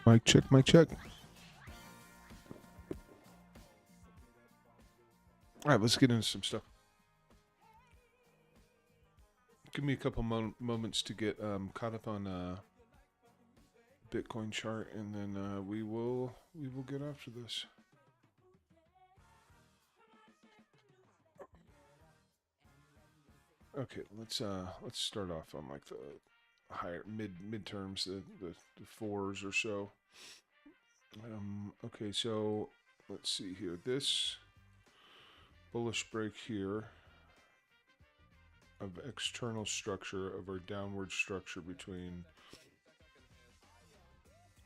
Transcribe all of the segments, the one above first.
Mic check, mic check. All right, let's get into some stuff. Give me a couple moments to get caught up on Bitcoin chart, and then we will get after this. Okay, let's start off on like the higher midterms, the fours or so. Okay, so let's see here. This bullish break here of external structure of our downward structure between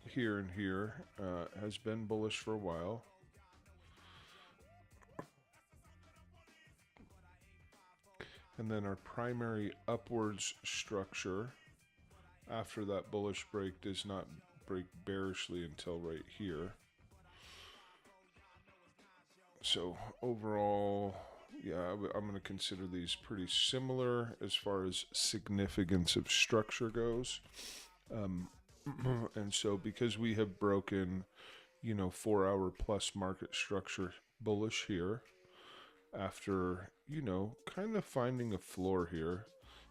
here and here has been bullish for a while. And then our primary upwards structure after that bullish break does not break bearishly until right here. So overall, yeah, I'm going to consider these pretty similar as far as significance of structure goes. And so because we have broken, 4-hour plus market structure bullish here after, kind of finding a floor here.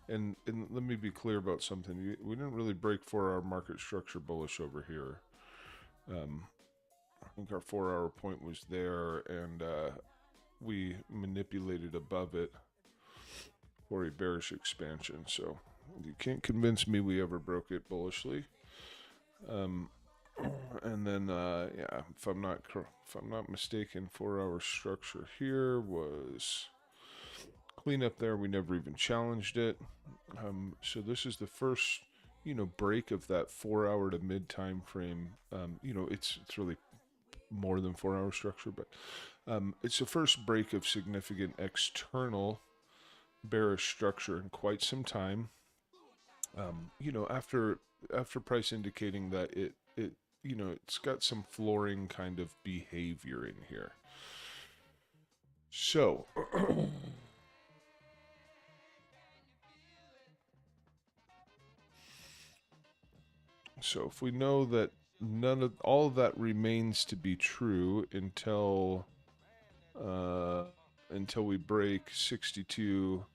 And let me be clear about something. We didn't really break 4-hour market structure bullish over here. I think our 4-hour point was there, and we manipulated above it for a bearish expansion. So you can't convince me we ever broke it bullishly. And then, yeah, if I'm not mistaken, 4-hour structure here was clean up there. We never even challenged it. So this is the first, break of that 4-hour to mid time frame. It's really more than 4-hour structure, but it's the first break of significant external bearish structure in quite some time. After price indicating that it's got some flooring kind of behavior in here. So so if we know that all of that remains to be true until we break 61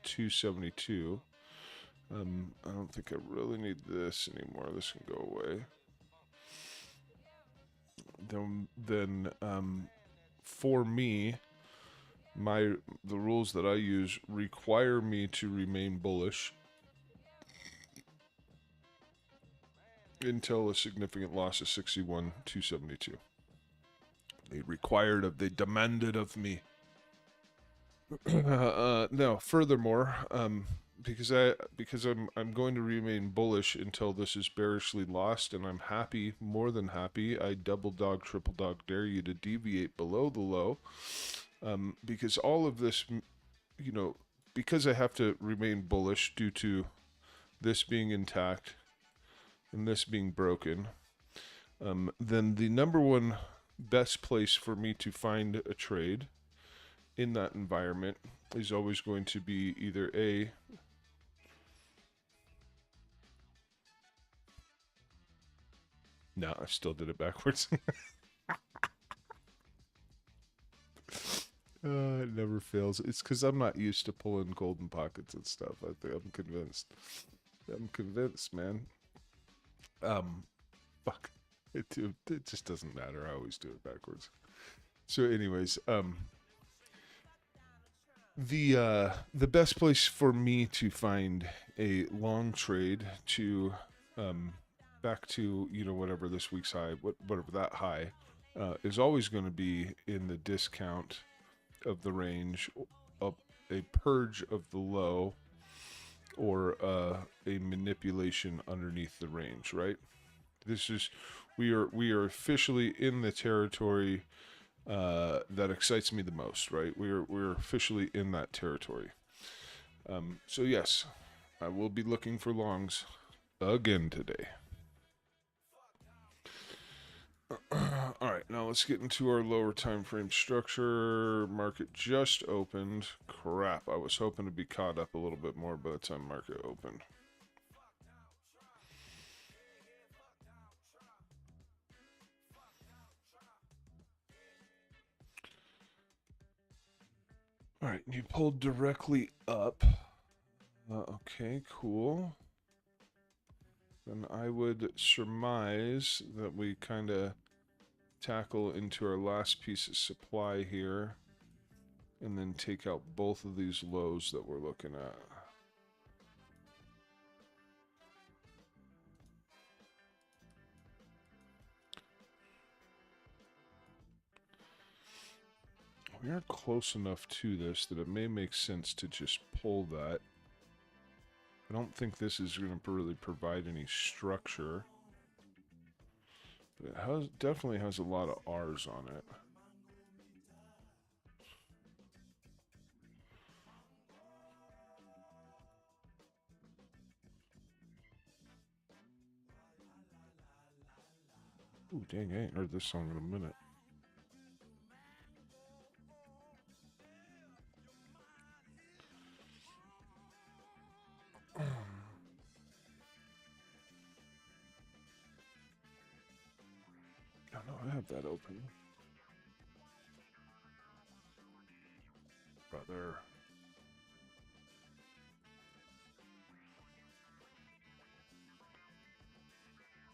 272. I don't think I really need this anymore. This can go away. Then for me, the rules that I use require me to remain bullish until a significant loss of 61 272. They demanded of me. No, furthermore, because I'm going to remain bullish until this is bearishly lost, and I'm happy, more than happy. I double dog, triple dog dare you to deviate below the low, because all of this, because I have to remain bullish due to this being intact and this being broken, then the number one best place for me to find a trade in that environment is always going to be either A, no, I still did it backwards. It never fails. It's because I'm not used to pulling golden pockets and stuff. I'm convinced. I'm convinced, man. Fuck. It just doesn't matter. I always do it backwards. So, anyways, the best place for me to find a long trade to back to whatever this week's high, whatever that high is always going to be in the discount of the range, a purge of the low, or a manipulation underneath the range. Right? We are officially in the territory that excites me the most. Right? We're officially in that territory. So yes, I will be looking for longs again today. All right, now let's get into our lower time frame structure. Market just opened. Crap, I was hoping to be caught up a little bit more by the time market opened. All right, you pulled directly up. Okay, cool. Then I would surmise that we kind of tackle into our last piece of supply here and then take out both of these lows that we're looking at. We are close enough to this that it may make sense to just pull that. I don't think this is going to really provide any structure. But it definitely has a lot of R's on it. Ooh, dang, I ain't heard this song in a minute. Oh, no, I have that open. Brother.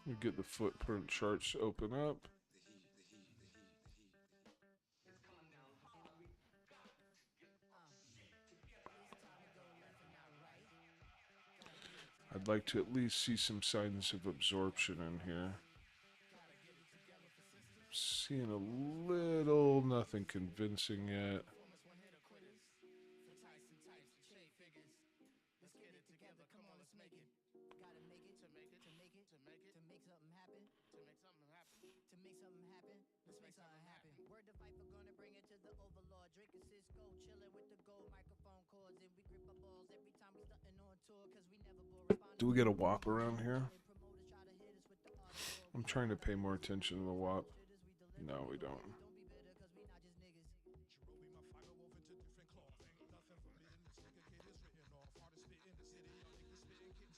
We get the footprint charts to open up. I'd like to at least see some signs of absorption in here. Seeing a little, nothing convincing yet. Do we get a WAP around here? I'm trying to pay more attention to the WAP. No, we don't.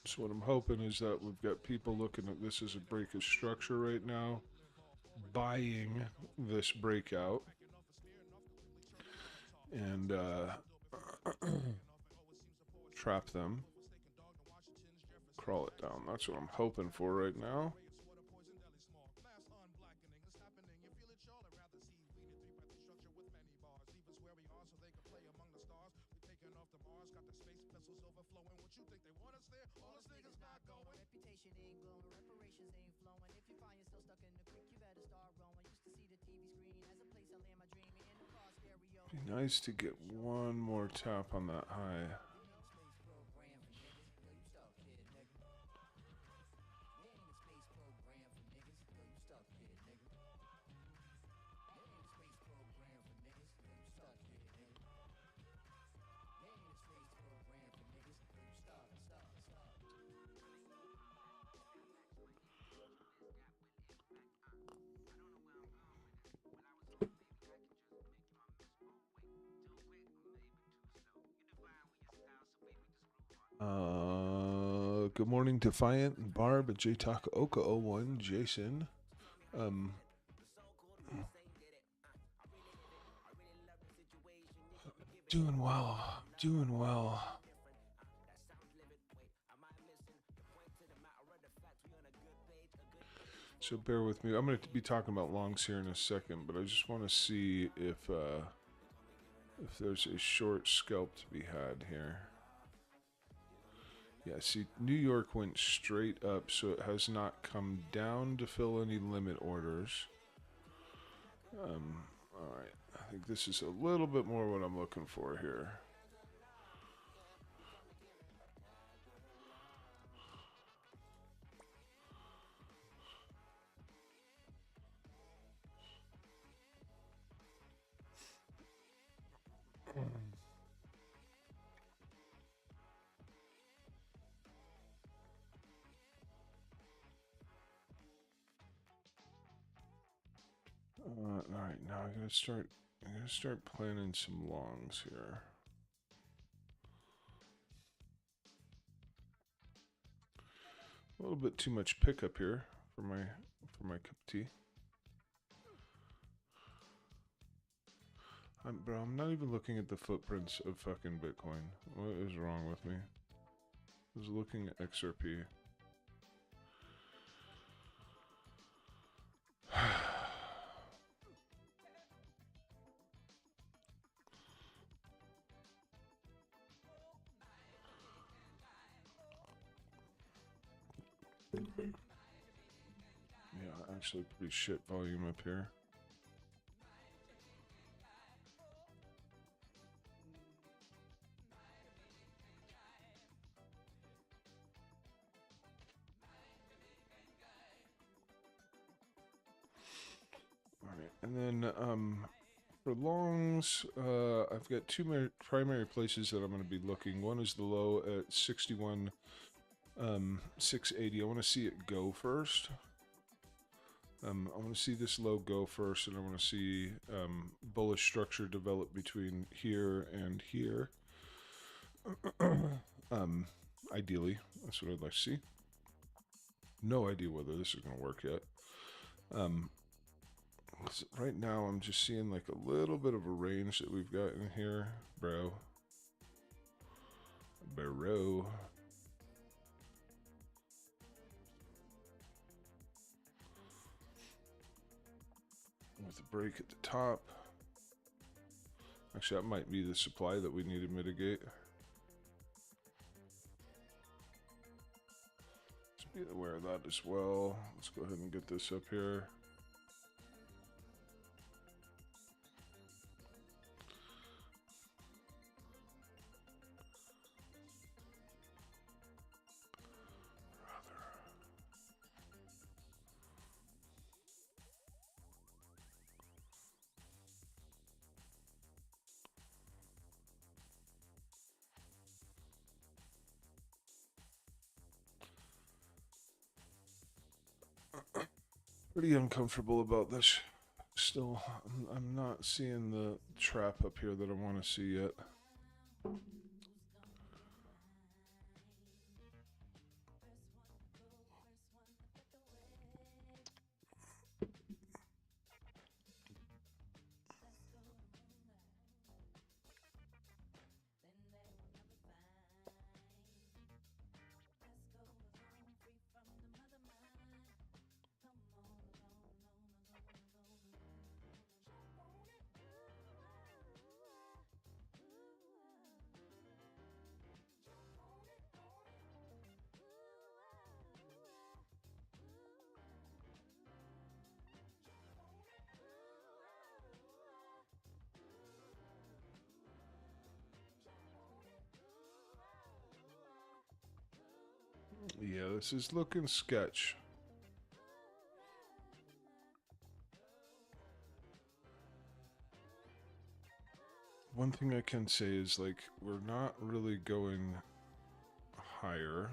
So what I'm hoping is that we've got people looking at this as a break of structure right now, buying this breakout, and trap them, crawl it down. That's what I'm hoping for right now. Be nice to get one more tap on that high. Good morning, Defiant and Barb and J Talk Oka 01, Jason. Doing well. Doing well. So bear with me. I'm going to be talking about longs here in a second, but I just want to see if there's a short scalp to be had here. Yeah, see, New York went straight up, so it has not come down to fill any limit orders. All right, I think this is a little bit more what I'm looking for here. All right, now I'm gonna start planning some longs here. A little bit too much pickup here for my cup of tea. Bro, I'm not even looking at the footprints of fucking Bitcoin. What is wrong with me? I was looking at XRP. Yeah, actually pretty shit volume up here. Alright, and then for longs, I've got two primary places that I'm going to be looking. One is the low at 61 680. I want to see it go first. I want to see this low go first, and I want to see bullish structure develop between here and here. Ideally, that's what I'd like to see. No idea whether this is going to work yet. Right now, I'm just seeing like a little bit of a range that we've got in here, bro. With a break at the top. Actually, that might be the supply that we need to mitigate. Let's be aware of that as well. Let's go ahead and get this up here. Pretty uncomfortable about this. Still, I'm not seeing the trap up here that I want to see yet. Yeah, this is looking sketch. One thing I can say is, like, we're not really going higher.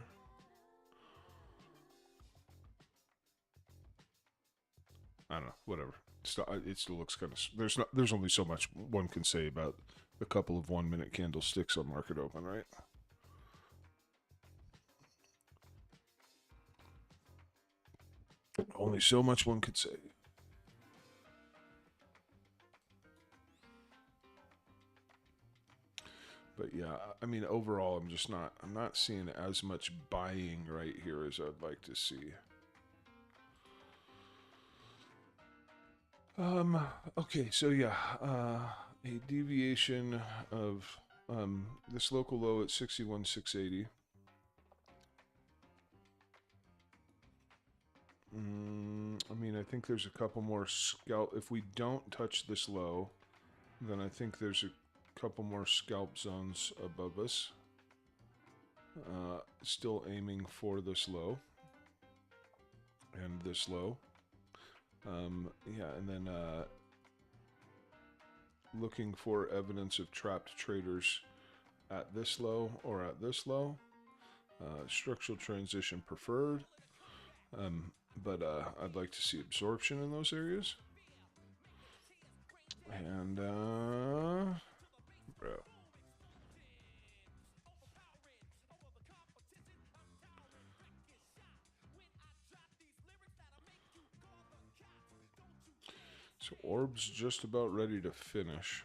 I don't know, whatever. It still looks kind of... There's only so much one can say about a couple of 1 minute candlesticks on market open, right? Only so much one could say. But yeah, I mean, overall, I'm not seeing as much buying right here as I'd like to see. Okay, so yeah, a deviation of this local low at 61,680. I mean, I think there's a couple more scalp. If we don't touch this low, then I think there's a couple more scalp zones above us. Still aiming for this low and this low. Yeah, and then looking for evidence of trapped traders at this low or at this low. Structural transition preferred. But I'd like to see absorption in those areas. And, bro. So orb's just about ready to finish.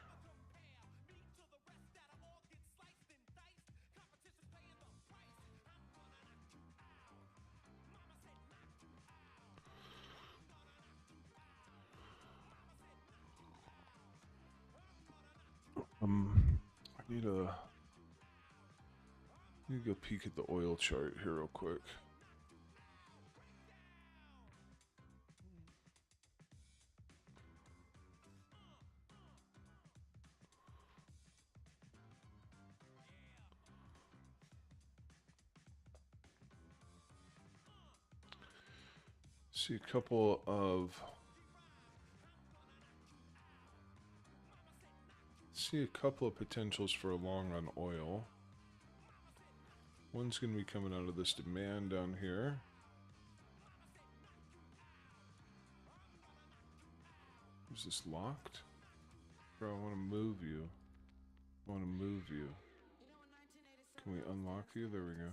I need to go peek at the oil chart here real quick. See a couple of potentials for a long on oil. One's going to be coming out of this demand down here. Is this locked? Bro, I want to move you. I want to move you. Can we unlock you? There we go.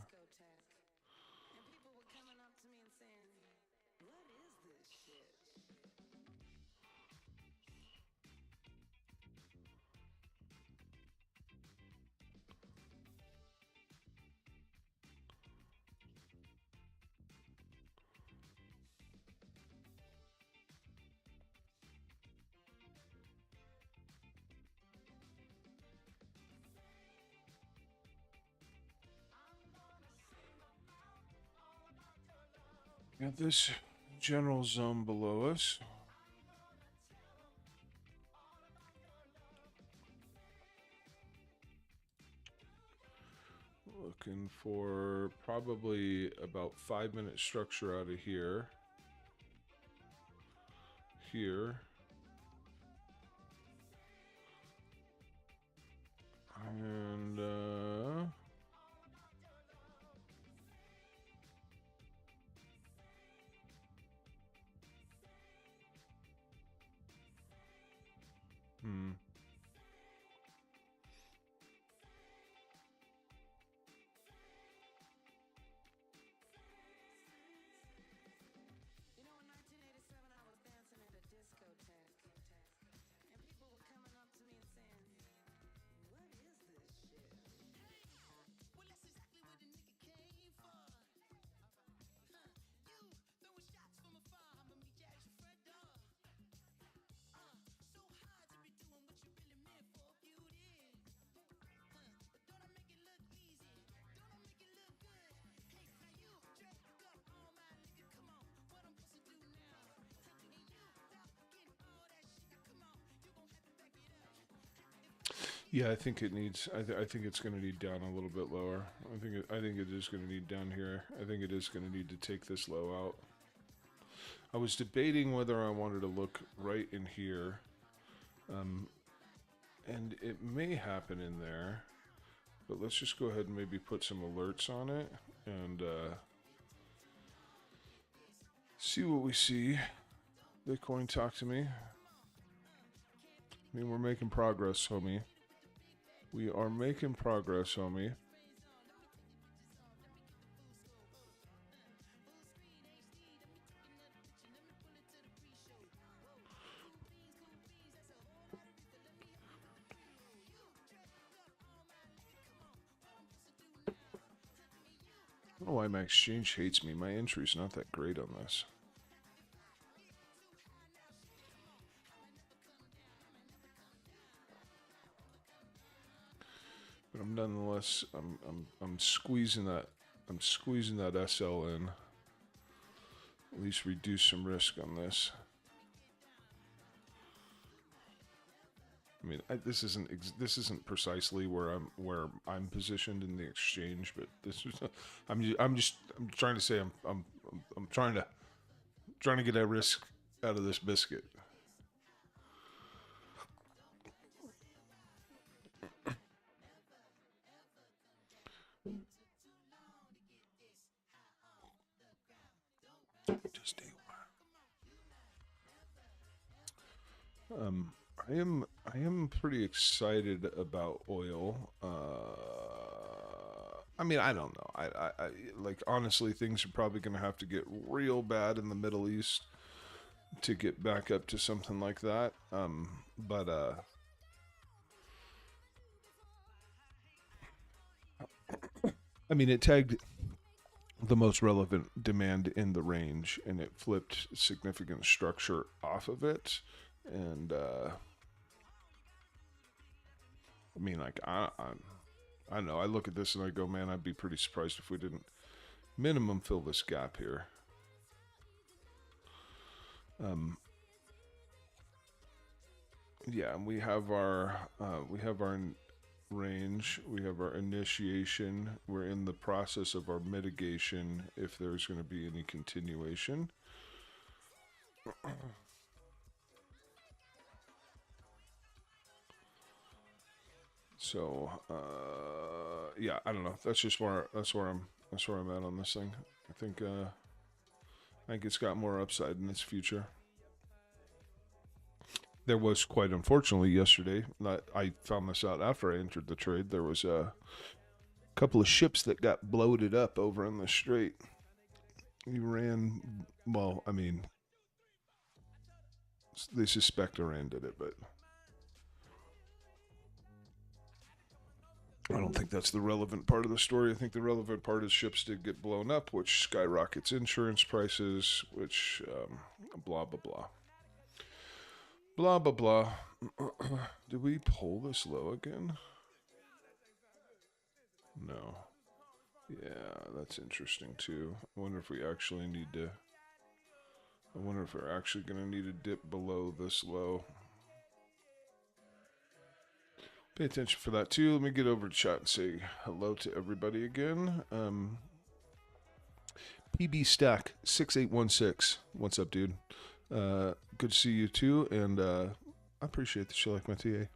Got this general zone below us. Looking for probably about 5-minute structure out of here. Here. And yeah, I think it needs. I think it's going to need down a little bit lower. I think it is going to need down here. I think it is going to need to take this low out. I was debating whether I wanted to look right in here, and it may happen in there. But let's just go ahead and maybe put some alerts on it and see what we see. Bitcoin, talk to me. I mean, we're making progress, homie. We are making progress, homie. I don't know why my exchange hates me. My entry's not that great on this. But I'm nonetheless, I'm squeezing that. I'm squeezing that SL in. At least reduce some risk on this. I mean, this isn't precisely where I'm positioned in the exchange, but this is. I'm trying to say I'm trying to get a risk out of this biscuit. Just I am pretty excited about oil. I mean, I don't know. I like honestly, things are probably going to have to get real bad in the Middle East to get back up to something like that. But I mean, it tagged the most relevant demand in the range, and it flipped significant structure off of it, and I mean, like I don't know. I look at this and I go, man, I'd be pretty surprised if we didn't minimum fill this gap here. Yeah, and we have our range. We have our initiation. We're in the process of our mitigation if there's going to be any continuation. So yeah, I don't know. That's where I'm at on this thing. I think it's got more upside in its future. There was, quite unfortunately, yesterday. I found this out after I entered the trade. There was a couple of ships that got bloated up over in the strait. Iran, well, I mean, they suspect Iran did it, but I don't think that's the relevant part of the story. I think the relevant part is ships did get blown up, which skyrockets insurance prices, which blah, blah, blah. Blah, blah, blah. Did we pull this low again? No. Yeah, that's interesting too. I wonder if we actually need to... I wonder if we're actually going to need a dip below this low. Pay attention for that too. Let me get over to chat and say hello to everybody again. PB Stack 6816. What's up, dude? Good to see you too, and I appreciate that you like my TA.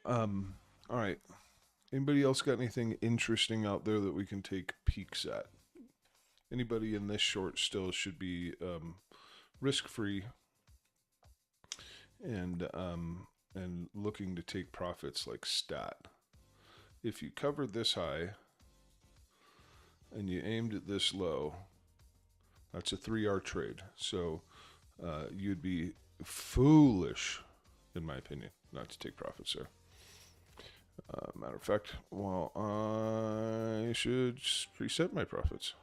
All right. Anybody else got anything interesting out there that we can take peeks at? Anybody in this short still should be risk-free and looking to take profits like stat. If you covered this high and you aimed at this low, that's a 3R trade. So you'd be foolish, in my opinion, not to take profits there. Matter of fact, well, I should preset my profits.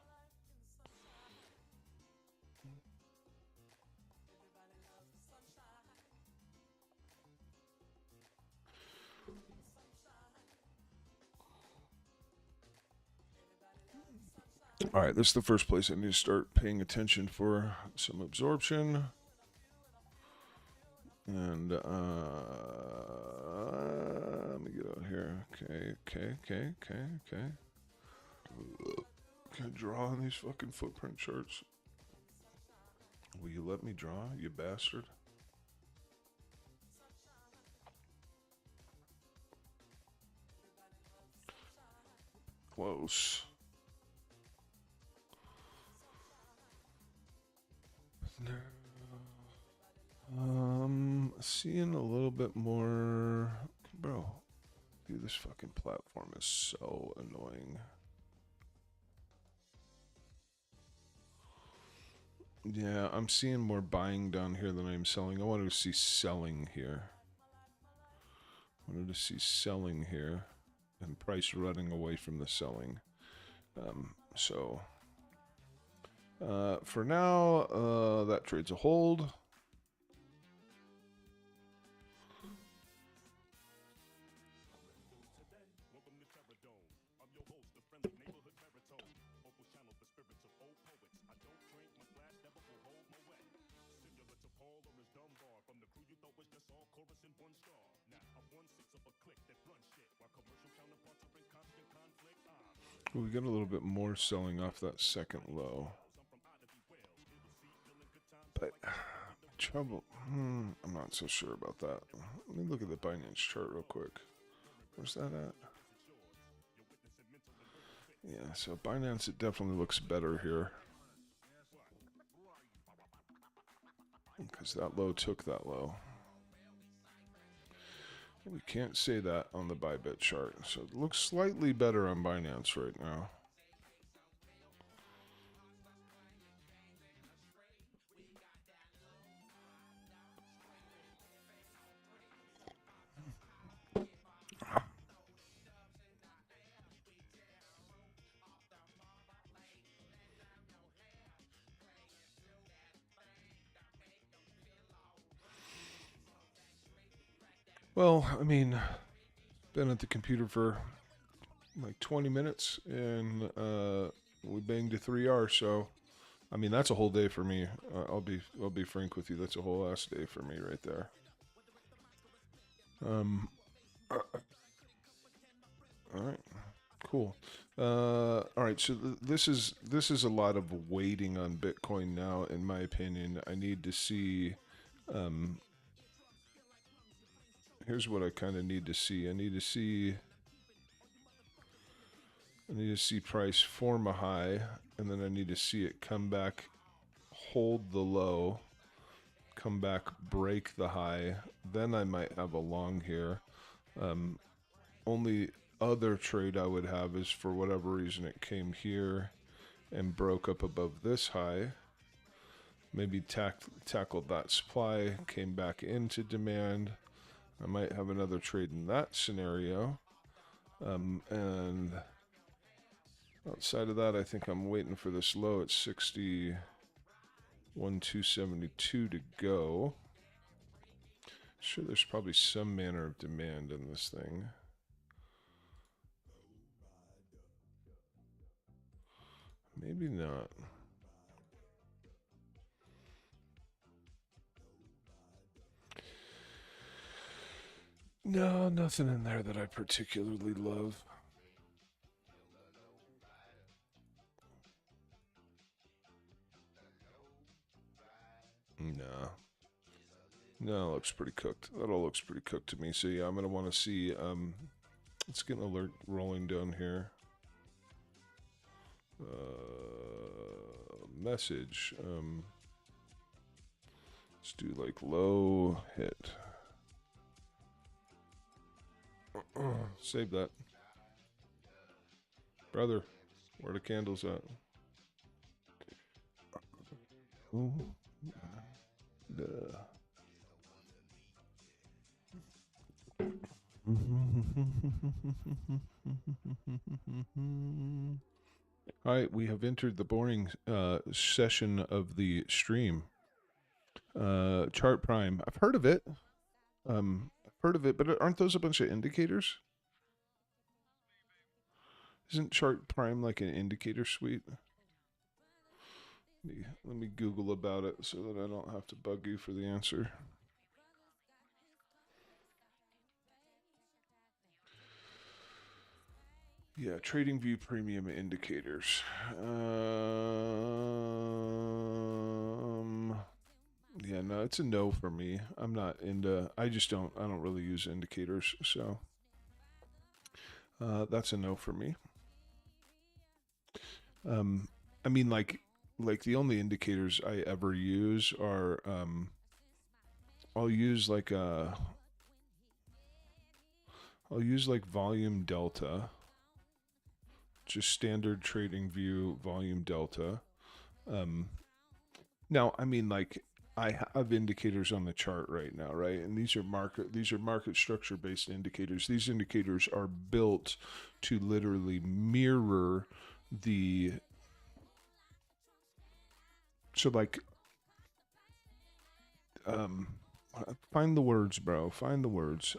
All right, this is the first place I need to start paying attention for some absorption. And let me get out here. Okay. Can I draw on these fucking footprint charts? Will you let me draw, you bastard? Close. Seeing a little bit more, bro. Dude, this fucking platform is so annoying. Yeah, I'm seeing more buying down here than I'm selling. I wanted to see selling here. And price running away from the selling. For now, that trade's a hold. We got a little bit more selling off that second low. But trouble, I'm not so sure about that. Let me look at the Binance chart real quick. Where's that at? Yeah, so Binance, it definitely looks better here. Because that low took that low. We can't say that on the Bybit chart. So it looks slightly better on Binance right now. Well, I mean, been at the computer for like 20 minutes, and we banged a 3R. So, I mean, that's a whole day for me. I'll be frank with you. That's a whole ass day for me right there. Um, all right, cool. All right, so this is a lot of waiting on Bitcoin now, in my opinion. I need to see. Um, Here's what I kind of need to see. I need to see price form a high, and then I need to see it come back, hold the low, come back, break the high. Then I might have a long here. Um, Only other trade I would have is for whatever reason it came here and broke up above this high. Maybe tackled that supply, came back into demand. I might have another trade in that scenario. And outside of that, I think I'm waiting for this low at 61,272 to go. Sure, there's probably some manner of demand in this thing. Maybe not. No, nothing in there that I particularly love. No. No, it looks pretty cooked. That all looks pretty cooked to me. So yeah, I'm gonna want to see. Let's get an alert rolling down here. Message. Let's do like low hit. Save that, brother. Where the candles at? Ooh. Duh. All right, we have entered the boring session of the stream. Chart Prime. I've heard of it. I've heard of it, but aren't those a bunch of indicators? Isn't Chart Prime like an indicator suite? Let me Google about it so that I don't have to bug you for the answer. Yeah, TradingView Premium Indicators. Yeah, no, it's a no for me. I'm not into. I don't really use indicators, so that's a no for me. I mean, like the only indicators I ever use are I'll use like volume delta, just standard TradingView volume delta. Now, I mean, like I have indicators on the chart right now, right? And these are market structure based indicators. These indicators are built to literally mirror the so like find the words, bro. Find the words.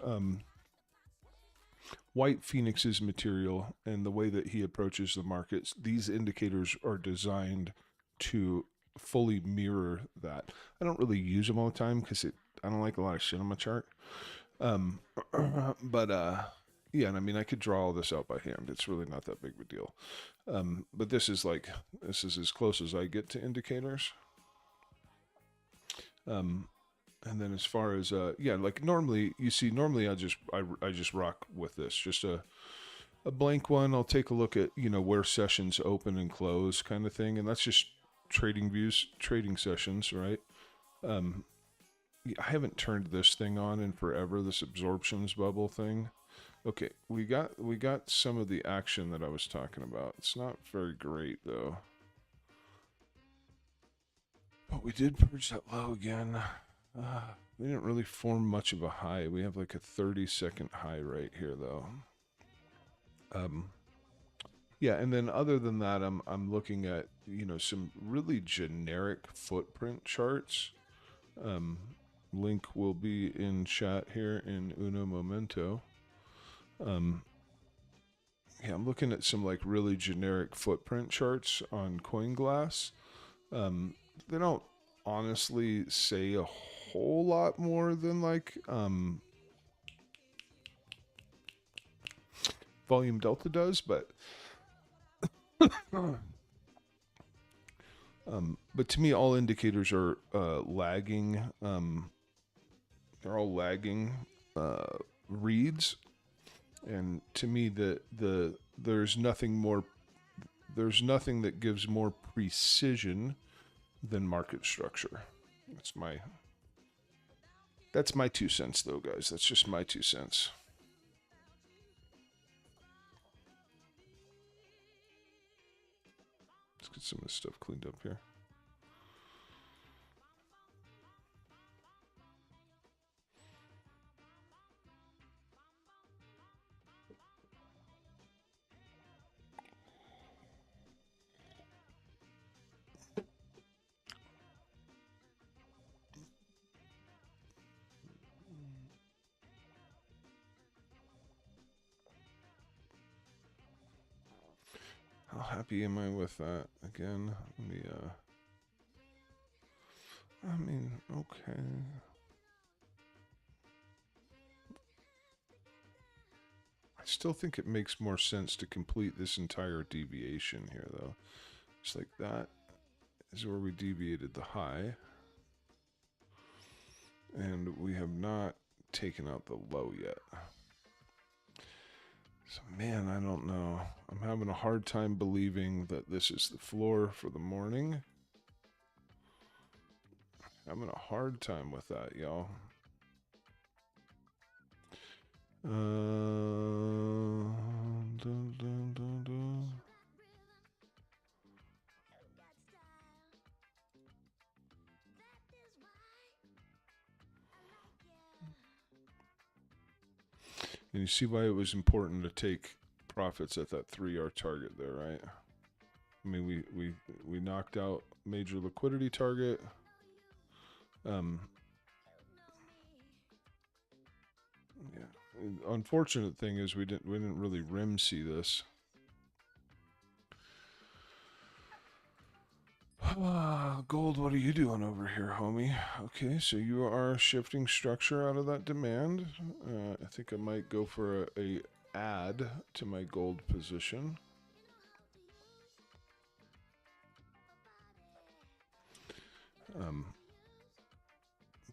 White Phoenix's material and the way that he approaches the markets, these indicators are designed to fully mirror that. I don't really use them all the time because I don't like a lot of shit on my chart. Um, but yeah, and I mean I could draw all this out by hand. It's really not that big of a deal. But this is as close as I get to indicators. And then as far as yeah, like normally I just rock with this, just a blank one. I'll take a look at where sessions open and close kind of thing, and that's just trading sessions, right? um I haven't turned this thing on in forever, this absorptions bubble thing. Okay, we got some of the action that I was talking about. It's not very great though, but we did purge that low again. We didn't really form much of a high. We have like a 30-second high right here, though. Um, yeah, and then other than that, I'm looking at some really generic footprint charts. Um, link will be in chat here in uno momento. Yeah, I'm looking at some like really generic footprint charts on CoinGlass. They don't honestly say a whole lot more than like volume delta does, but but to me, all indicators are lagging. They're all lagging reads, and to me, there's nothing more. There's nothing that gives more precision than market structure. That's my 2 cents, though, guys. That's just my 2 cents. Let's get some of this stuff cleaned up here. How happy am I with that? Again, let me, I mean, okay. I still think it makes more sense to complete this entire deviation here, though. Just like that is where we deviated the high. And we have not taken out the low yet. So, man, I don't know. I'm having a hard time believing that this is the floor for the morning. Having a hard time with that, y'all. Dun, dun, dun, dun. And you see why it was important to take profits at that 3R target there, right? I mean, we knocked out major liquidity target. Yeah. Unfortunate thing is we didn't really rim see this. Gold, what are you doing over here, homie? Okay, so you are shifting structure out of that demand. I think I might go for a add to my gold position.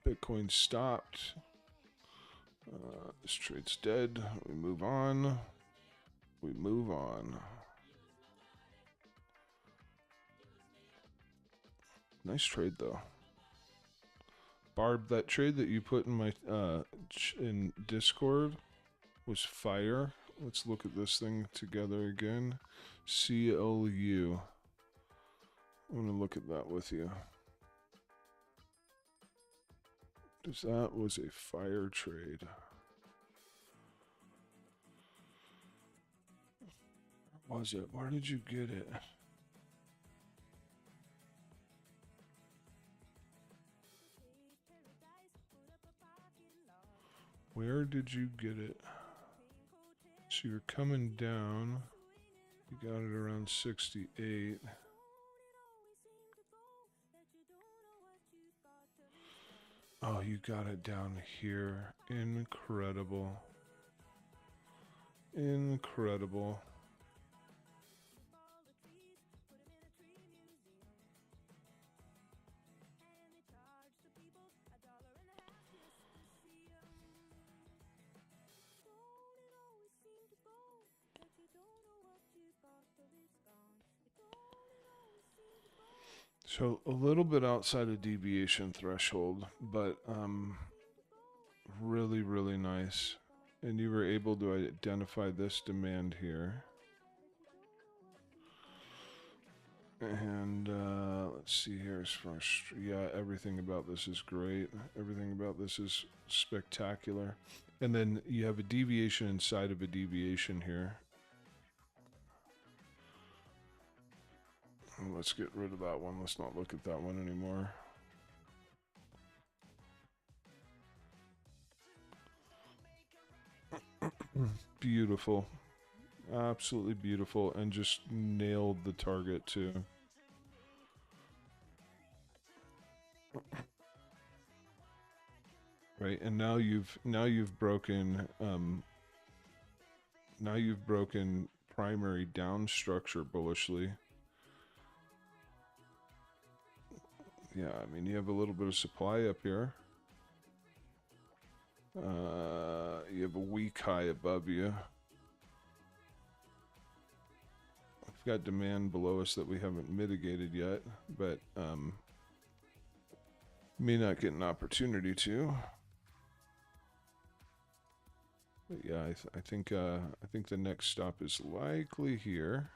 Bitcoin stopped. This trade's dead. We move on. We move on. Nice trade though. Barb, that trade that you put in my in Discord was fire. Let's look at this thing together again. CLU. I want to look at that with you. Because that was a fire trade. Where was it? Where did you get it? Where did you get it? So you're coming down. You got it around 68. Oh, you got it down here. Incredible. Incredible. So a little bit outside of deviation threshold, but really, really nice. And you were able to identify this demand here. And let's see here as far as, yeah, everything about this is great. Everything about this is spectacular. And then you have a deviation inside of a deviation here. Let's get rid of that one. Let's not look at that one anymore. Beautiful. Absolutely beautiful. And just nailed the target too. Right. And now you've broken now you've broken primary down structure bullishly. Yeah, I mean you have a little bit of supply up here. You have a weak high above you. We've got demand below us that we haven't mitigated yet, but may not get an opportunity to. But yeah, I think the next stop is likely here.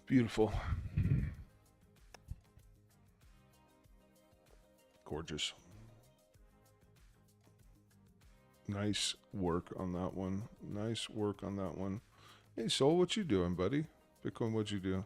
Beautiful. Gorgeous. Nice work on that one. Nice work on that one. Hey, Soul, what you doing, buddy? Bitcoin, what'd you do?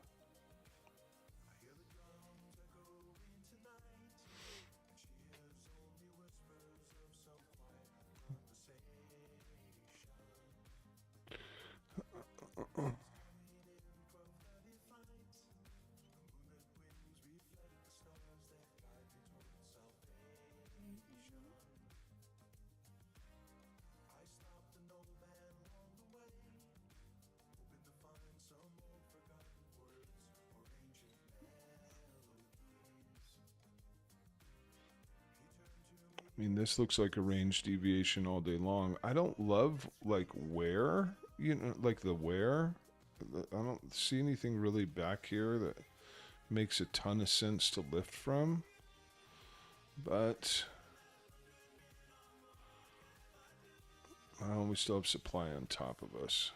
I mean, this looks like a range deviation all day long. I don't love, like, where, like the where. I don't see anything really back here that makes a ton of sense to lift from. But we still have supply on top of us.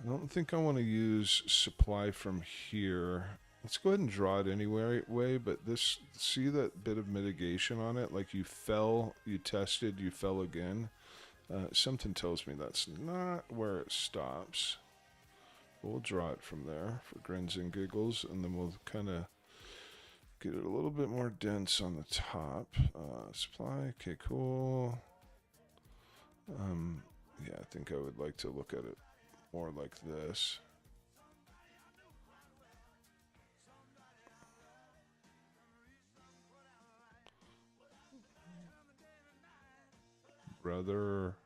I don't think I want to use supply from here. Let's go ahead and draw it anyway, but this, see that bit of mitigation on it? Like you fell, you tested, you fell again. Something tells me that's not where it stops. But we'll draw it from there for grins and giggles, and then we'll kind of get it a little bit more dense on the top. Supply, okay, cool. Yeah, I think I would like to look at it more like this. Brother.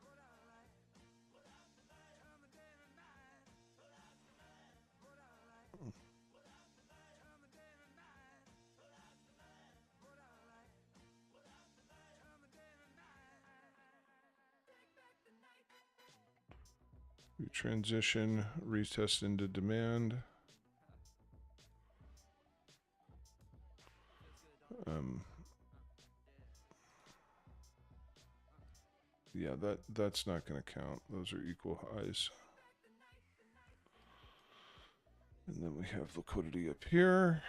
We transition, retest into demand. Yeah, that's not going to count. Those are equal highs. And then we have liquidity up here.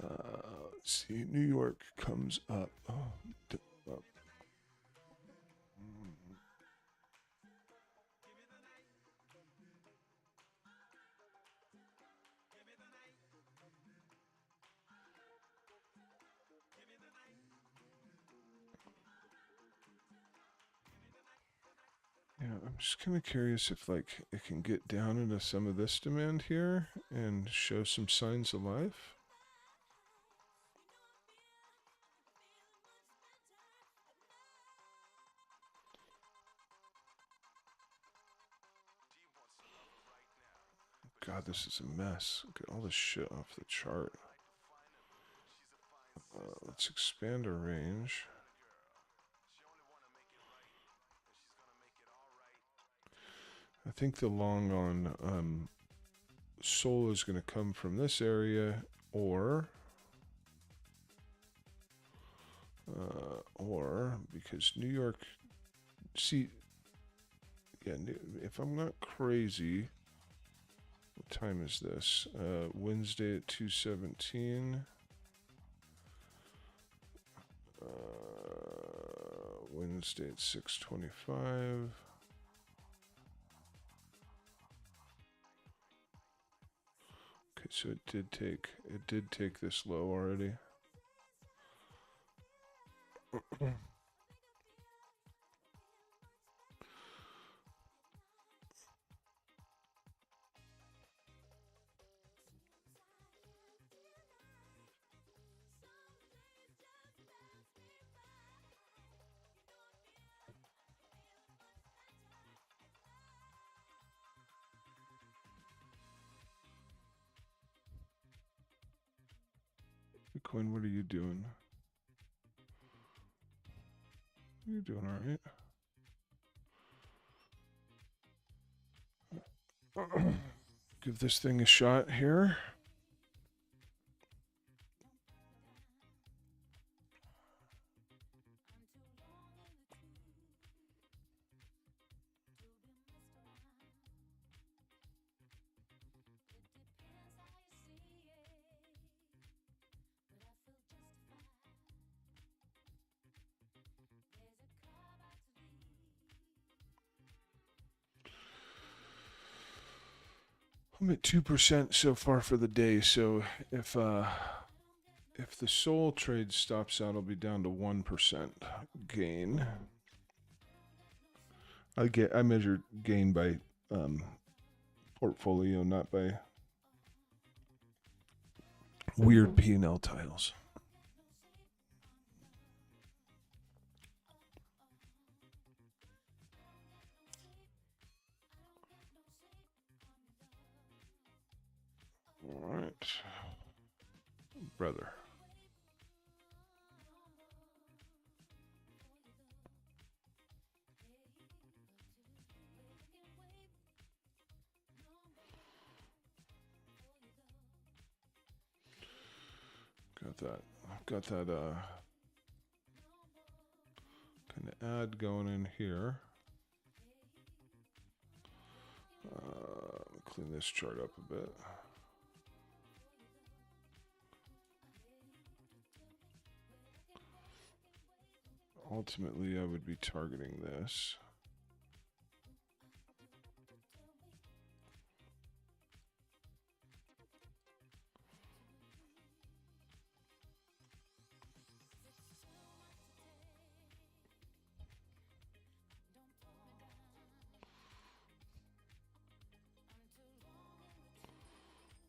Let's see, New York comes up. Oh, up. Yeah, I'm just kind of curious if like it can get down into some of this demand here and show some signs of life. God, this is a mess. Get all this shit off the chart. Let's expand our range. I think the long on Sol is going to come from this area, or because New York, see, yeah, if I'm not crazy, What time is this? Wednesday at 2:17. Wednesday at 6:25. Okay, so it did take this low already. Bitcoin, what are you doing? You're doing all right. Give this thing a shot here. I'm at 2% so far for the day. So if the Sol trade stops out, I'll be down to 1% gain. I measure gain by portfolio, not by weird P&L tiles. All right, brother. Got that kind of ad going in here. Clean this chart up a bit. Ultimately, I would be targeting this.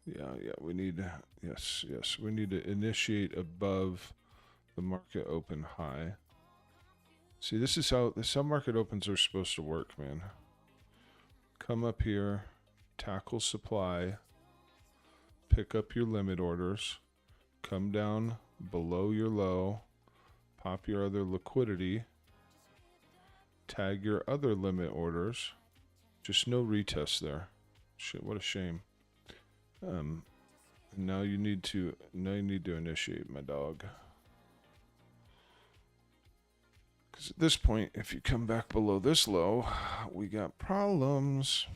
Yeah, we need, yes, we need to initiate above the market open high. See, this is how the sub-market opens are supposed to work, man. Come up here, tackle supply, pick up your limit orders, come down below your low, pop your other liquidity, tag your other limit orders. Just no retest there. Shit, what a shame. Now you need to initiate, my dog. Because at this point, if you come back below this low, we got problems.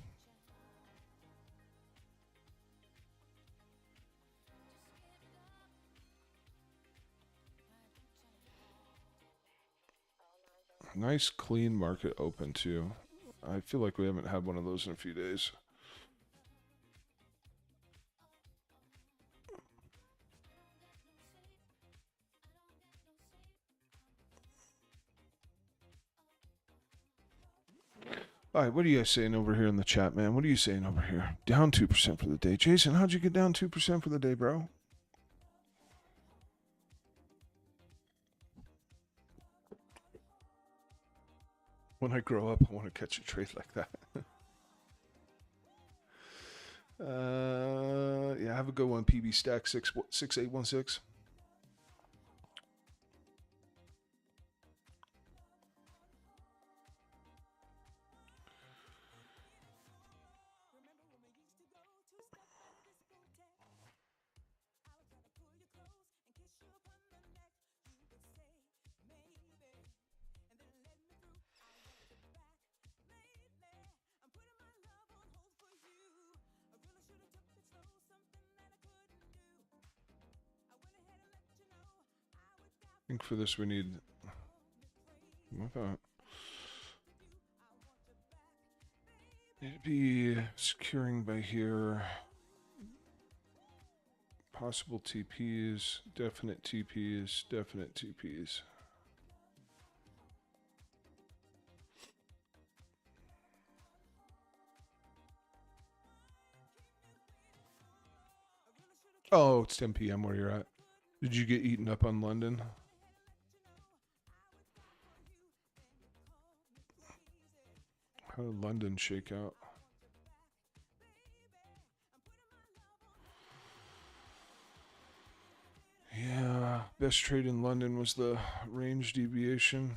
Nice clean market open too. I feel like we haven't had one of those in a few days. All right, what are you guys saying over here in the chat, man? What are you saying over here? Down 2% for the day. Jason, how'd you get down 2% for the day, bro? When I grow up, I want to catch a trade like that. Yeah, have a good one, PB Stack 6816. think for this we need... What that? It'd be securing by here. Possible TPs, definite TPs, definite TPs. Oh, it's 10 p.m. where you're at. Did you get eaten up on London? How did London shake out? Yeah, best trade in London was the range deviation.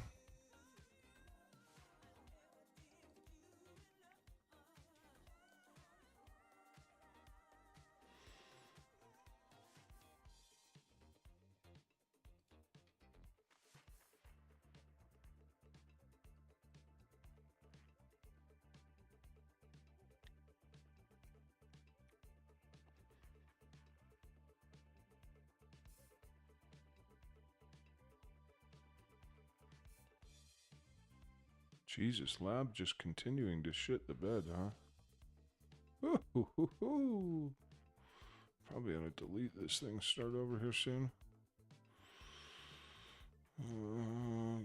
Jesus, Lab just continuing to shit the bed, huh? Ooh. Probably ought to delete this thing, start over here soon.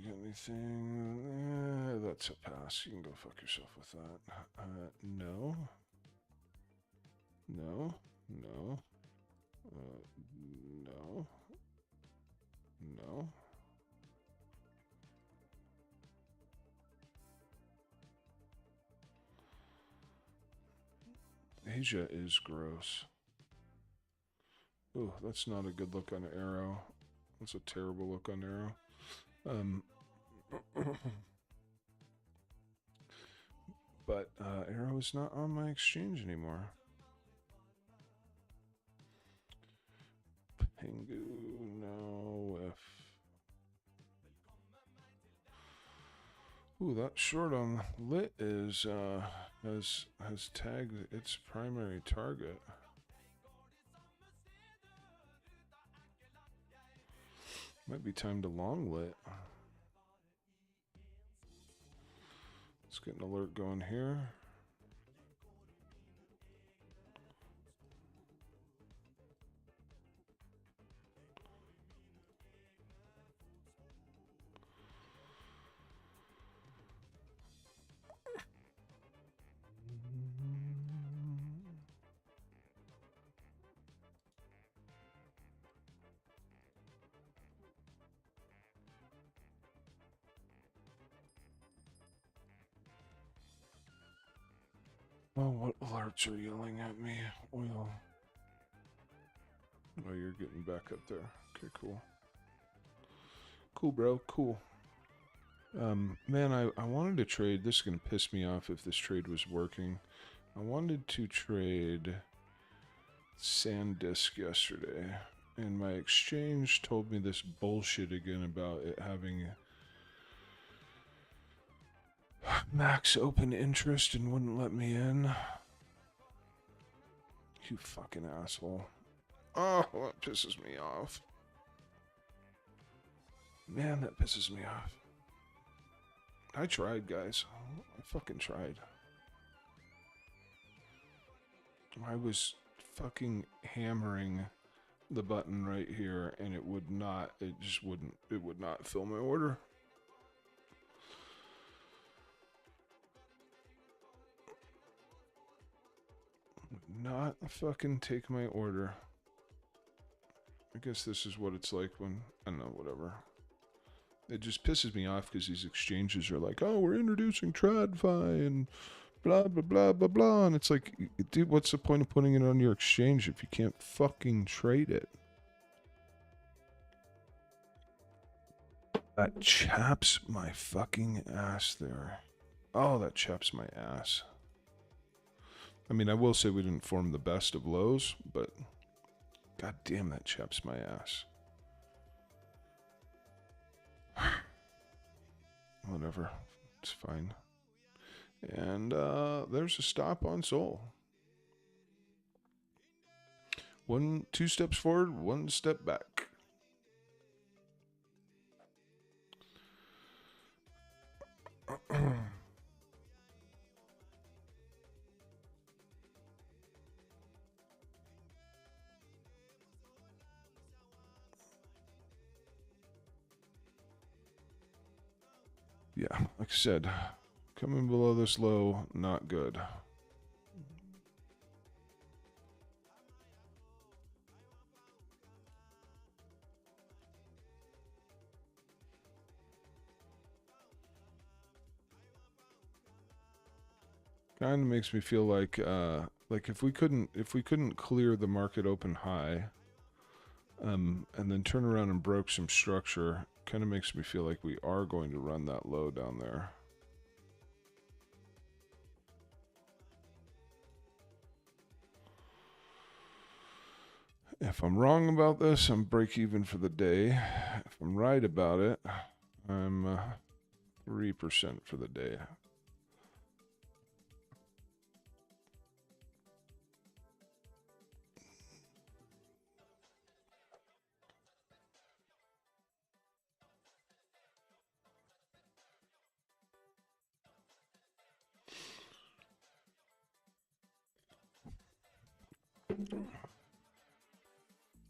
Get anything? That's a pass. You can go fuck yourself with that. No. No. No. No. No. Asia is gross. Oh, that's not a good look on Arrow. That's a terrible look on Arrow. But Arrow is not on my exchange anymore. Pengu, no. Ooh, that short on lit is has tagged its primary target. Might be time to long lit. Let's get an alert going here. Oh, what alerts are yelling at me? Oil. Oh, you're getting back up there. Okay, cool. Cool, bro. Cool. Man, I wanted to trade. This is going to piss me off if this trade was working. I wanted to trade SanDisk yesterday, and my exchange told me this bullshit again about it having max open interest and wouldn't let me in. You fucking asshole. Oh, that pisses me off. Man, that pisses me off. I tried, guys. I fucking tried. I was fucking hammering the button right here, and it would not, it just wouldn't, it would not fill my order. Would not fucking take my order. I guess this is what it's like when, I don't know, whatever. It just pisses me off because these exchanges are like, oh, we're introducing TradFi and blah, blah, blah, blah, blah. And it's like, dude, what's the point of putting it on your exchange if you can't fucking trade it? That chaps my fucking ass there. Oh, that chaps my ass. I mean, I will say we didn't form the best of lows, but god damn, that chaps my ass. Whatever. It's fine. And there's a stop on Sol. 2 steps forward, 1 step back. Yeah, like I said, coming below this low, not good. Kind of makes me feel like if we couldn't clear the market open high, and then turn around and broke some structure, kind of makes me feel like we are going to run that low down there. If I'm wrong about this, I'm break even for the day. If I'm right about it, I'm 3% for the day.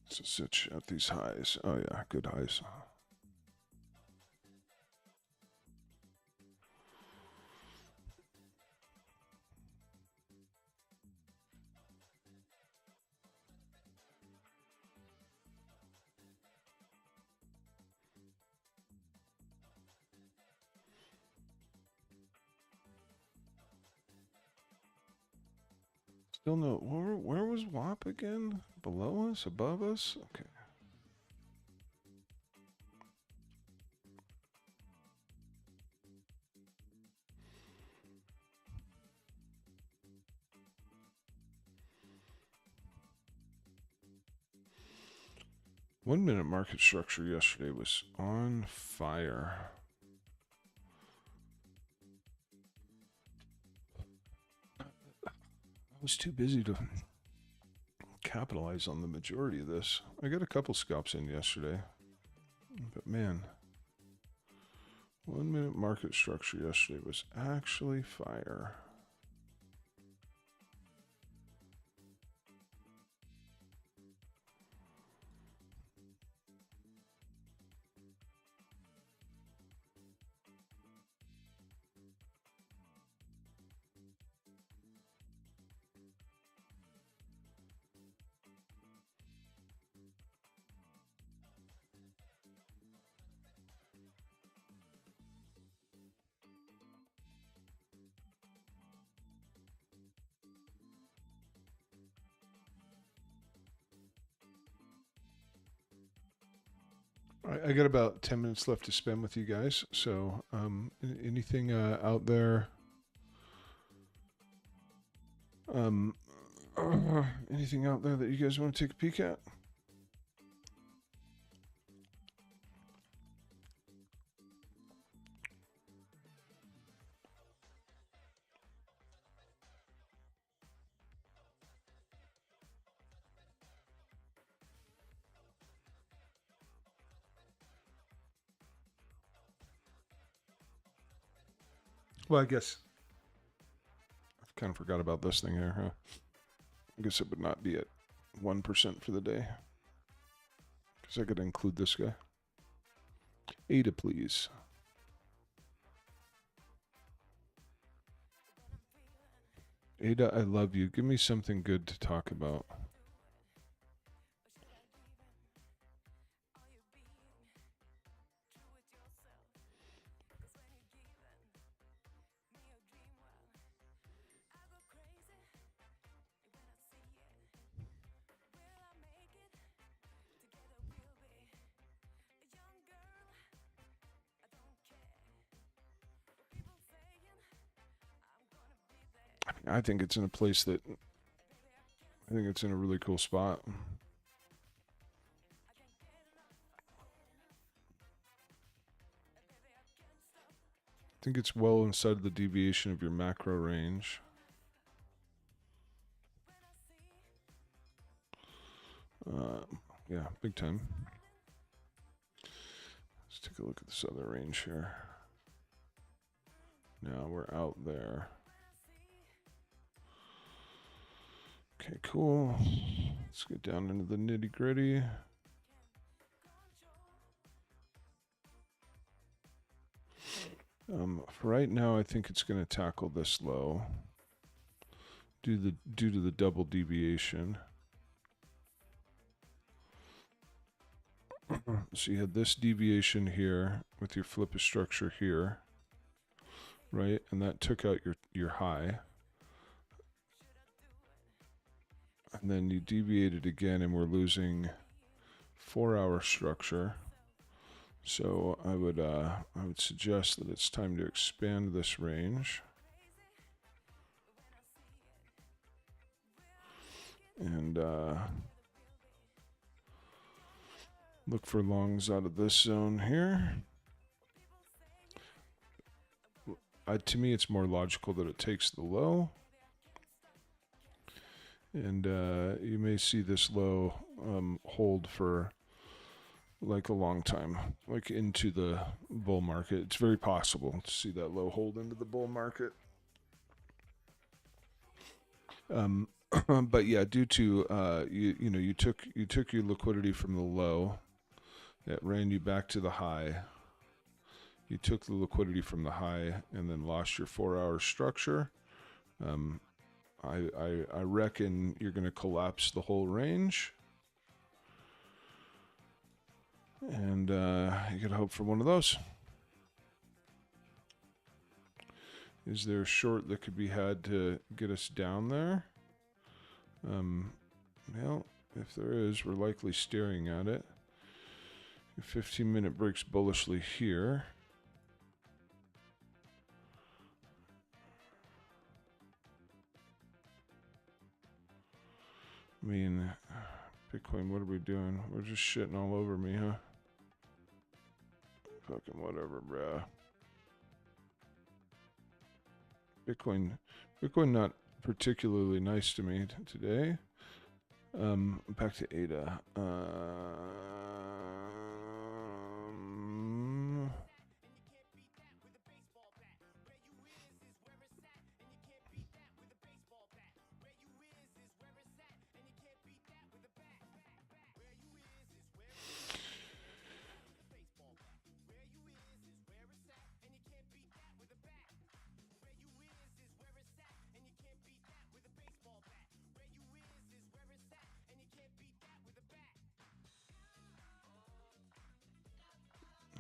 So sit at these highs. Oh yeah, good highs. Still no. Where was WAP again? Below us? Above us? Okay. One minute market structure yesterday was on fire. I was too busy to capitalize on the majority of this. I got a couple scalps in yesterday, but man, 1 minute market structure yesterday was actually fire. I got about 10 minutes left to spend with you guys. So, anything out there? Um, anything out there that you guys want to take a peek at? Well, I guess I've kind of forgot about this thing here, huh? I guess it would not be at 1% for the day. Because I got to include this guy. Ada, please. Ada, I love you. Give me something good to talk about. I think it's in a place that I think it's in a really cool spot. I think it's well inside of the deviation of your macro range. Yeah, big time. Let's take a look at this other range here. Now we're out there. Okay, cool. Let's get down into the nitty gritty. For right now, I think it's going to tackle this low due to the double deviation. So you had this deviation here with your flip structure here, right? And that took out your high. And then you deviated again, and we're losing 4-hour structure. So I would suggest that it's time to expand this range. And look for longs out of this zone here. To me, it's more logical that it takes the low. And you may see this low hold for like a long time, like into the bull market. It's very possible to see that low hold into the bull market. But yeah, due to you took your liquidity from the low, that ran you back to the high. You took the liquidity from the high and then lost your 4-hour structure. I reckon you're going to collapse the whole range. And you got to hope for one of those. Is there a short that could be had to get us down there? Well, if there is, we're likely staring at it. 15-minute breaks bullishly here. I mean, Bitcoin, what are we doing? We're just shitting all over me, huh? Fucking whatever, bruh. Bitcoin not particularly nice to me today. Back to ADA.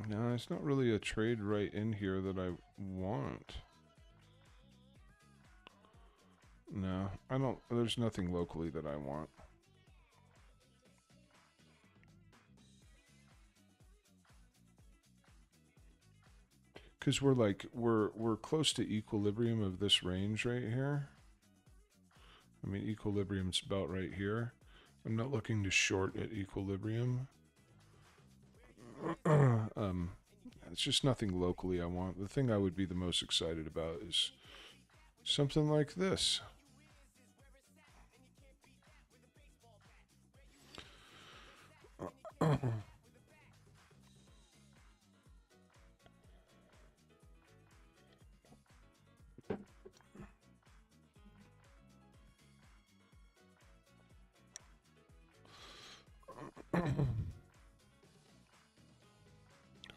No, it's not really a trade right in here that I want. No, I don't. There's nothing locally that I want. Because we're close to equilibrium of this range right here. I mean, equilibrium's about right here. I'm not looking to short at equilibrium. It's just nothing locally I want. The thing I would be the most excited about is something like this.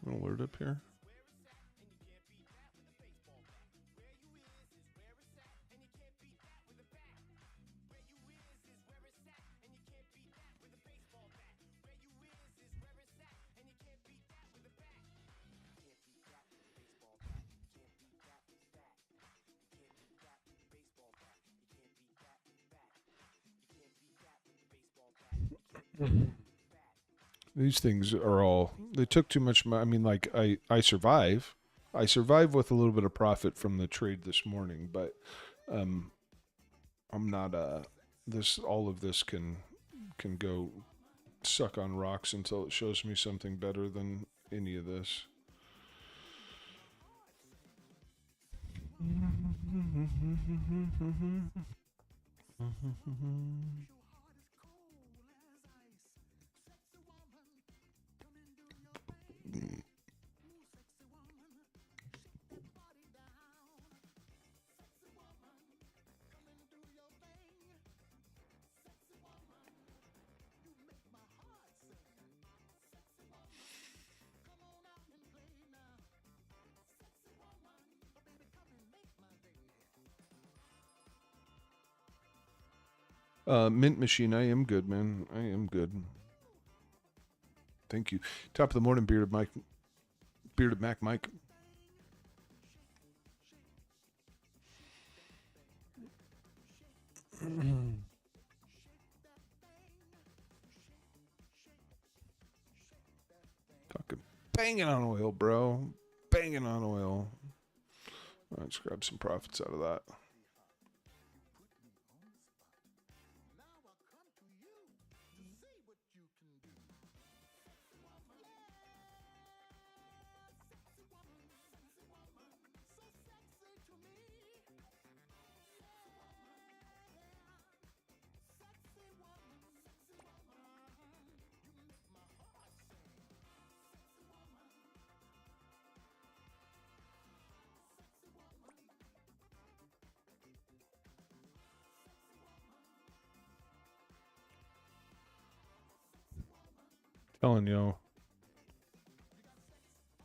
Alert up here. These things are all, they took too much money. I mean, like, I survive. I survive with a little bit of profit from the trade this morning, but I'm not, all of this can go suck on rocks until it shows me something better than any of this. Mint Machine, I am good, man. I am good. Thank you. Top of the morning, Bearded Mac Mike. Fucking banging on oil, bro. Banging on oil. Let's grab some profits out of that. Telling you,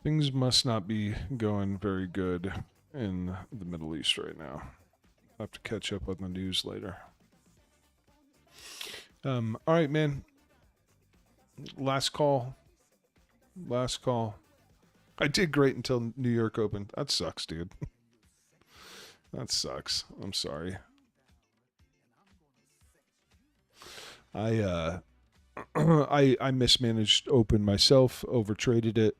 things must not be going very good in the Middle East right now. I'll have to catch up on the news later. All right, man. Last call. I did great until New York opened. That sucks, dude. That sucks. I'm sorry. I I mismanaged open myself, overtraded it.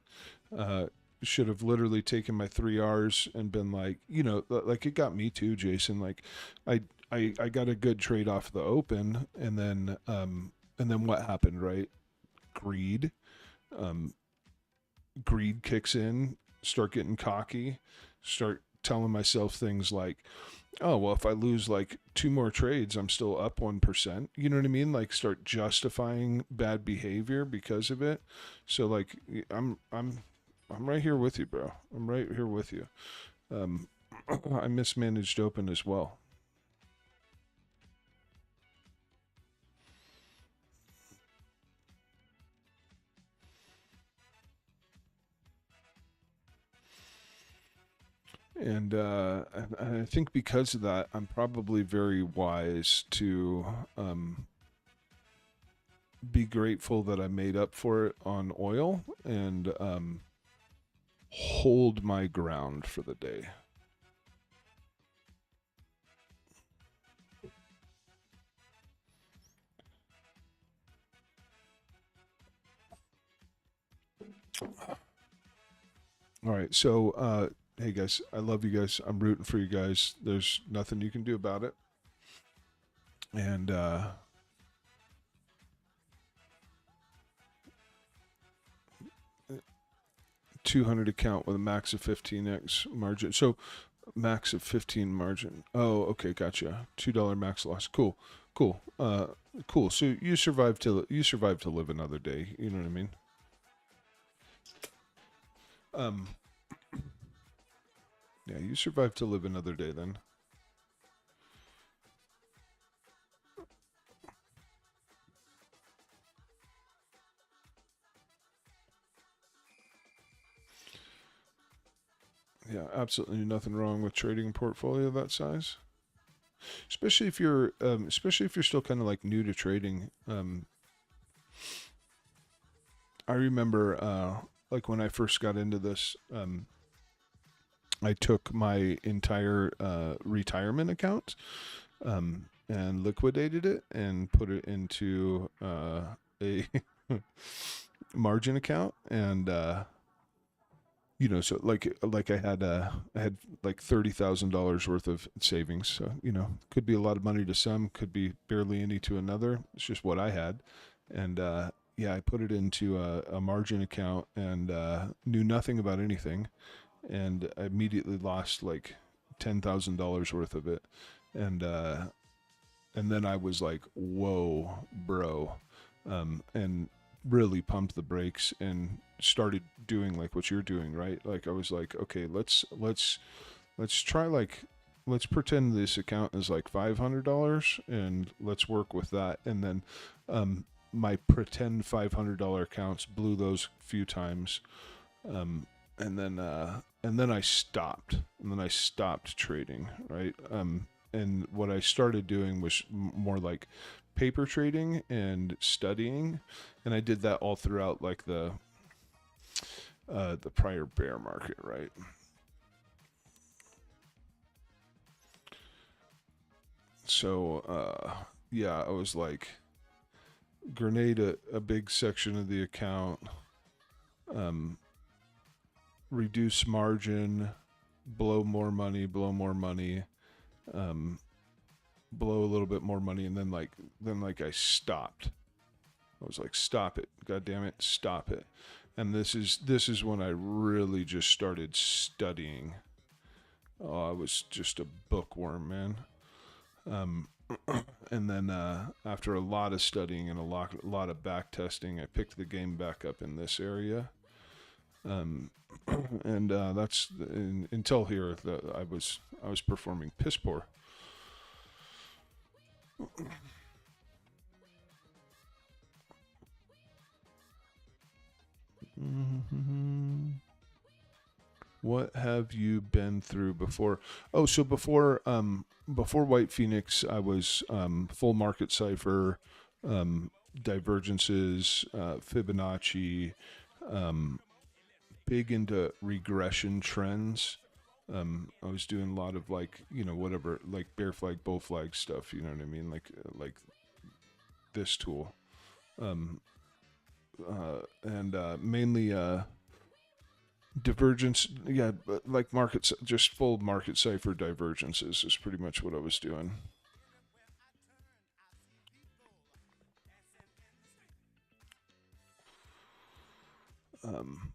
Should have literally taken my 3 R's and been like, like it got me too, Jason. Like, I got a good trade off the open, and then what happened, right? Greed, greed kicks in. Start getting cocky. Start telling myself things like, oh, well, if I lose like 2 more trades, I'm still up 1%. You know what I mean? Like, start justifying bad behavior because of it. So like, I'm right here with you, bro. I'm right here with you. I mismanaged open as well. And I think because of that, I'm probably very wise to be grateful that I made up for it on oil and hold my ground for the day. All right, so hey guys, I love you guys. I'm rooting for you guys. There's nothing you can do about it. And 200 account with a max of 15x margin. So max of 15 margin. Oh, okay, gotcha. $2 max loss. Cool. Cool. So you survived to live another day. You know what I mean? Yeah, you survived to live another day then. Yeah, absolutely nothing wrong with trading a portfolio that size. Especially if you're still kind of like new to trading. I remember like when I first got into this, I took my entire retirement account and liquidated it and put it into a margin account, and so like I had like $30,000 worth of savings. So could be a lot of money to some, could be barely any to another. It's just what I had, and yeah, I put it into a margin account and knew nothing about anything, and I immediately lost like $10,000 worth of it, and then I was like, whoa, bro, and really pumped the brakes and started doing like what you're doing, right? Like I was like, okay, let's try, like, let's pretend this account is like $500 and let's work with that. And then my pretend $500 accounts blew those few times, and then I stopped trading, right? and what I started doing was more like paper trading and studying, and I did that all throughout like the prior bear market, right? So yeah, I was like grenade a big section of the account, um, reduce margin, blow more money, um, blow a little bit more money, and then I stopped. I was like, stop it, god damn it, stop it. And this is when I really just started studying. Oh, I was just a bookworm, man. Um, and then after a lot of studying and a lot of back testing, I picked the game back up in this area. Um, and that's until here. I was performing piss poor. What have you been through before? Oh, so before White Phoenix, I was full market cipher, um, divergences, Fibonacci, um, big into regression trends. I was doing a lot of like whatever like bear flag, bull flag stuff. You know what I mean? Like this tool, um, and mainly divergence. Yeah, like markets, just full market cipher divergences is pretty much what I was doing. Um,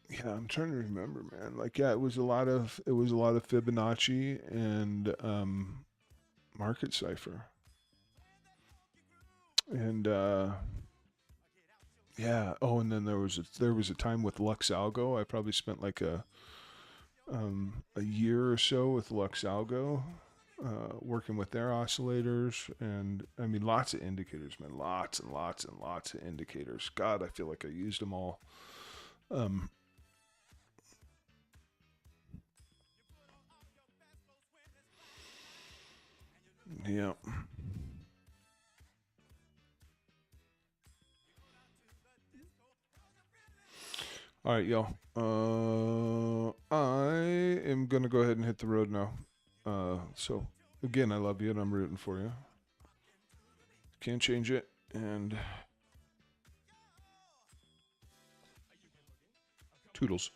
yeah, I'm trying to remember, man. Like, yeah, it was a lot of Fibonacci and market cipher, and yeah. Oh, and then there was a time with Lux Algo. I probably spent like a year or so with Lux Algo, working with their oscillators, and I mean lots of indicators, man, lots and lots and lots of indicators. God, I feel like I used them all. Um, yeah. All right, y'all. I am gonna go ahead and hit the road now. So again, I love you and I'm rooting for you. Can't change it, and toodles.